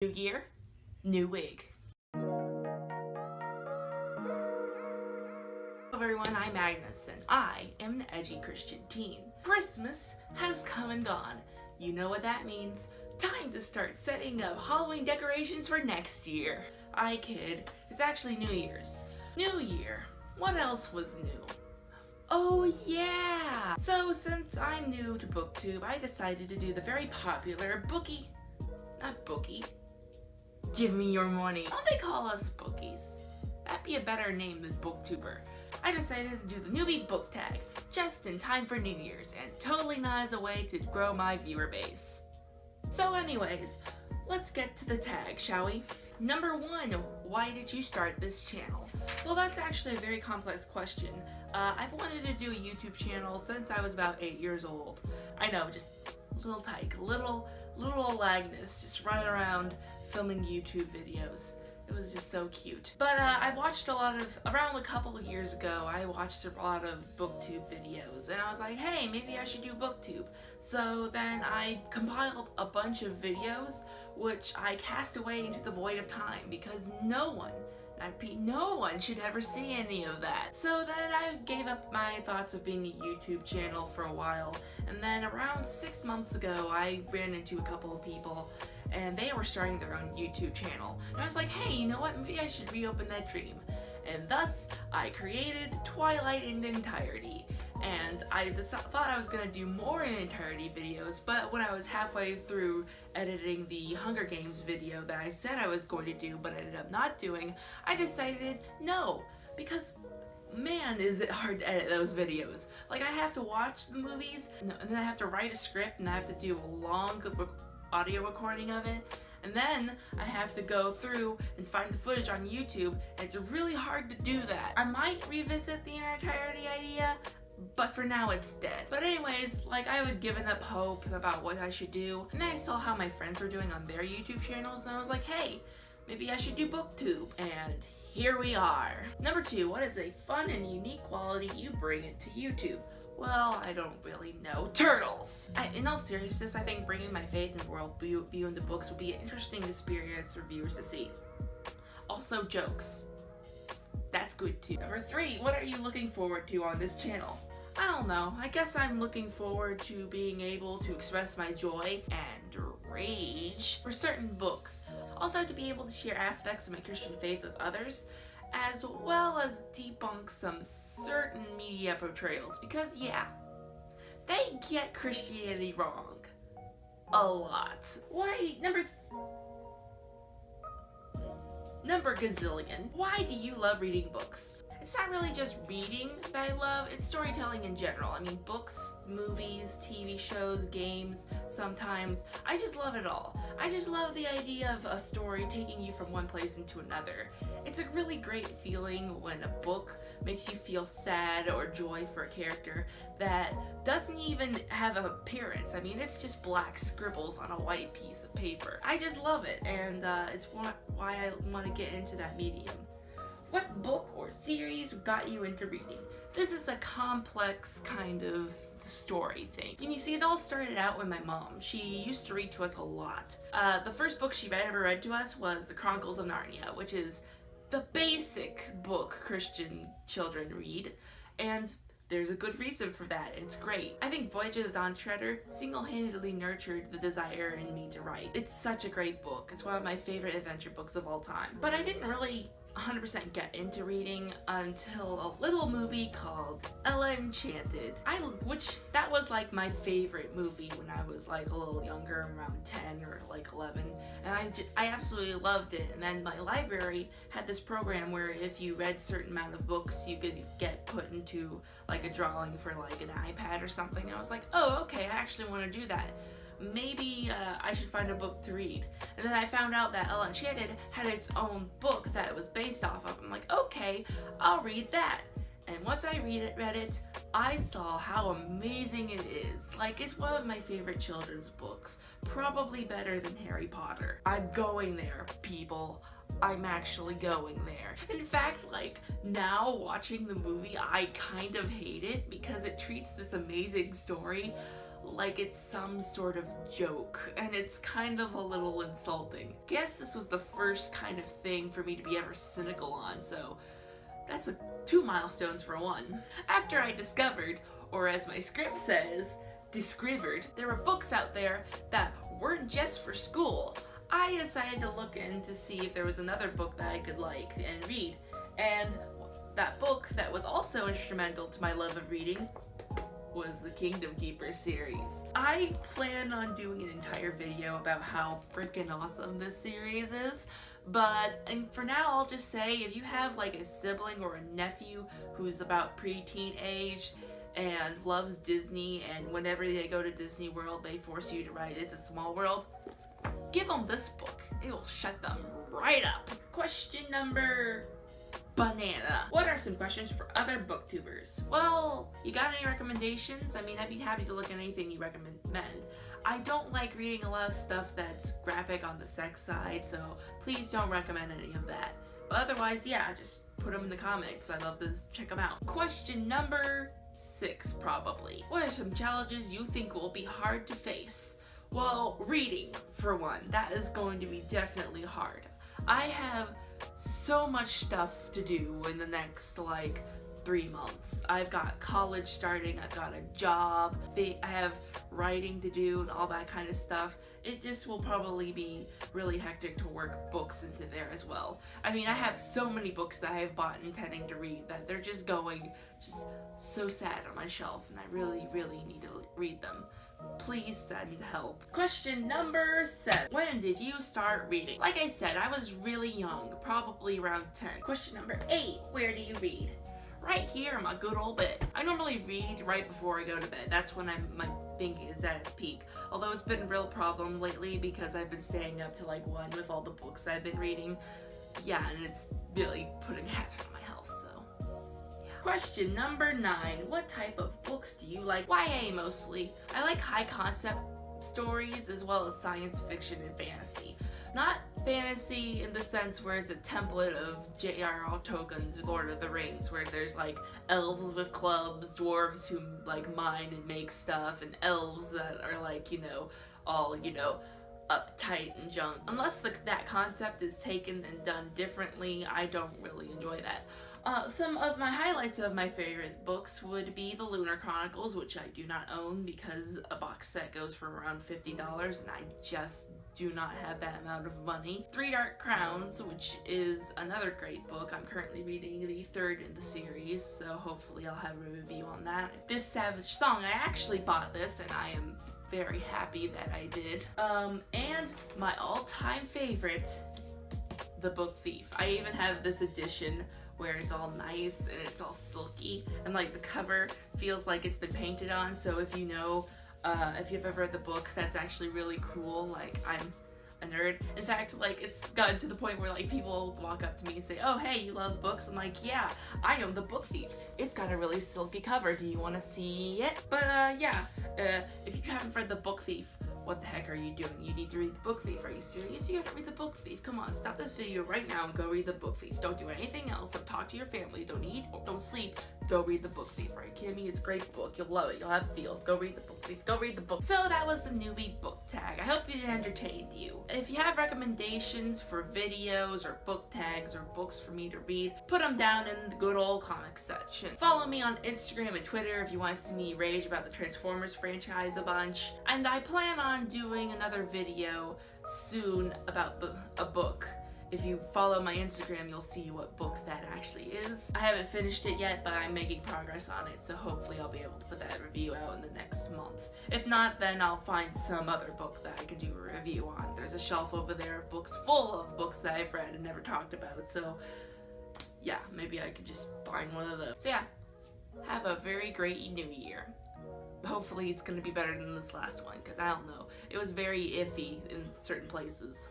New year, new wig. Hello everyone, I'm Agnes and I am an edgy Christian teen. Christmas has come and gone. You know what that means. Time to start setting up Halloween decorations for next year. I kid, it's actually New Year's. New Year. What else was new? Oh yeah! So since I'm new to BookTube, I decided to do the very popular Bookie. Give me your money. Why don't they call us bookies? That'd be a better name than booktuber. I decided to do the Newbie book tag just in time for New Year's and totally not as a way to grow my viewer base. So anyways, let's get to the tag, shall we? Number 1, why did you start this channel? Well, that's actually a very complex question. I've wanted to do a YouTube channel since I was about 8 years old. I know, just little tyke, little Agnes, just running around filming YouTube videos. It was just so cute. But I watched around a couple of years ago, I watched a lot of BookTube videos and I was like, hey, maybe I should do BookTube. So then I compiled a bunch of videos which I cast away into the void of time because no one should ever see any of that. So then I gave up my thoughts of being a YouTube channel for a while, and then around 6 months ago I ran into a couple of people and they were starting their own YouTube channel. And I was like, hey, you know what, maybe I should reopen that dream. And thus, I created Twilight in entirety. And I thought I was going to do more in entirety videos, but when I was halfway through editing the Hunger Games video that I said I was going to do but ended up not doing, I decided no, because man is it hard to edit those videos. Like, I have to watch the movies, and then I have to write a script, and I have to do a long audio recording of it, and then I have to go through and find the footage on YouTube, and it's really hard to do that. I might revisit the entirety idea, but for now it's dead. But anyways, like, I had given up hope about what I should do, and then I saw how my friends were doing on their YouTube channels, and I was like, hey, maybe I should do BookTube, and here we are. Number 2, what is a fun and unique quality you bring it to YouTube? Well, I don't really know. Turtles! In all seriousness, I think bringing my faith and world view into books would be an interesting experience for viewers to see. Also, jokes. That's good too. Number 3, what are you looking forward to on this channel? I don't know. I guess I'm looking forward to being able to express my joy and rage for certain books. Also to be able to share aspects of my Christian faith with others, as well as debunk some certain media portrayals, because yeah, they get Christianity wrong. A lot. Why, Number gazillion. Why do you love reading books? It's not really just reading that I love, it's storytelling in general. I mean, books, movies, TV shows, games, sometimes. I just love it all. I just love the idea of a story taking you from one place into another. It's a really great feeling when a book makes you feel sad or joy for a character that doesn't even have an appearance. I mean, it's just black scribbles on a white piece of paper. I just love it, and it's why I want to get into that medium. What book or series got you into reading? This is a complex kind of story thing. And you see, it all started out with my mom. She used to read to us a lot. The first book she ever read to us was The Chronicles of Narnia, which is the basic book Christian children read, and there's a good reason for that. It's great. I think Voyage of the Dawn Treader single-handedly nurtured the desire in me to write. It's such a great book. It's one of my favorite adventure books of all time. But I didn't really 100% get into reading until a little movie called Ella Enchanted. That was like my favorite movie when I was like a little younger, around 10 or like 11, and I absolutely loved it. And then my library had this program where if you read a certain amount of books, you could get put into like a drawing for like an iPad or something. And I was like, oh, okay, I actually want to do that. Maybe I should find a book to read. And then I found out that Ella Enchanted had its own book that it was based off of. I'm like, okay, I'll read that. And once I read it, I saw how amazing it is. Like, it's one of my favorite children's books. Probably better than Harry Potter. I'm going there, people. I'm actually going there. In fact, like, now watching the movie, I kind of hate it because it treats this amazing story like it's some sort of joke, and it's kind of a little insulting. Guess this was the first kind of thing for me to be ever cynical on, so that's 2 milestones for one. After I discovered, or as my script says, discovered, there were books out there that weren't just for school. I decided to look in to see if there was another book that I could like and read, and that book that was also instrumental to my love of reading was the Kingdom Keepers series. I plan on doing an entire video about how freaking awesome this series is, and for now I'll just say, if you have like a sibling or a nephew who's about preteen age and loves Disney, and whenever they go to Disney World they force you to write It's a Small World, give them this book. It will shut them right up. Question number banana. What are some questions for other booktubers? Well, you got any recommendations? I mean, I'd be happy to look at anything you recommend. I don't like reading a lot of stuff that's graphic on the sex side, so please don't recommend any of that. But otherwise, yeah, just put them in the comments. I love this. Check them out. Question number 6, probably. What are some challenges you think will be hard to face? Well, reading, for one. That is going to be definitely hard. I have so much stuff to do in the next, 3 months. I've got college starting, I've got a job, I have writing to do and all that kind of stuff. It just will probably be really hectic to work books into there as well. I mean, I have so many books that I have bought intending to read that they're just going so sad on my shelf, and I really, really need to read them. Please send help. Question number 7. When did you start reading? Like I said, I was really young, probably around 10. Question number 8. Where do you read? Right here in my good old bed. I normally read right before I go to bed. That's when my thinking is at its peak. Although it's been a real problem lately because I've been staying up to 1 with all the books I've been reading. Yeah, and it's really putting hazard on my health, so yeah. Question number 9. What type of books do you like? YA mostly. I like high concept stories as well as science fiction and fantasy. Not fantasy in the sense where it's a template of J.R.R. Tolkien's Lord of the Rings, where there's elves with clubs, dwarves who mine and make stuff, and elves that are all uptight and junk. Unless that concept is taken and done differently, I don't really enjoy that. Some of my highlights of my favorite books would be the Lunar Chronicles, which I do not own because a box set goes for around $50 and I just do not have that amount of money. Three Dark Crowns, which is another great book. I'm currently reading the 3rd in the series, so hopefully I'll have a review on that. This Savage Song, I actually bought this and I am very happy that I did. And my all-time favorite, The Book Thief. I even have this edition where it's all nice and it's all silky and the cover feels like it's been painted on, so if if you've ever read the book, that's actually really cool. I'm a nerd. In fact, it's gotten to the point where people walk up to me and say, "Oh, hey, you love books?" I'm like, "Yeah, I own The Book Thief. It's got a really silky cover. Do you want to see it?" But if you haven't read The Book Thief, what the heck are you doing? You need to read The Book Thief. Are you serious? You gotta read The Book Thief. Come on, stop this video right now and go read The Book Thief. Don't do anything else. Don't talk to your family. Don't eat. Don't sleep. Go read The Book Thief. Are you kidding me? It's a great book. You'll love it. You'll have feels. Go read The Book Thief. Go read the book. So that was the Newbie book tag. I hope it entertained you. If you have recommendations for videos or book tags or books for me to read, put them down in the good old comics section. Follow me on Instagram and Twitter if you want to see me rage about the Transformers franchise a bunch. And I plan on doing another video soon about a book. If you follow my Instagram, you'll see what book that actually is. I haven't finished it yet, but I'm making progress on it, so hopefully I'll be able to put that review out in the next month. If not, then I'll find some other book that I can do a review on. There's a shelf over there of books full of books that I've read and never talked about, so yeah, maybe I could just find one of those. So yeah, have a very great new year. Hopefully it's going to be better than this last one, because I don't know. It was very iffy in certain places.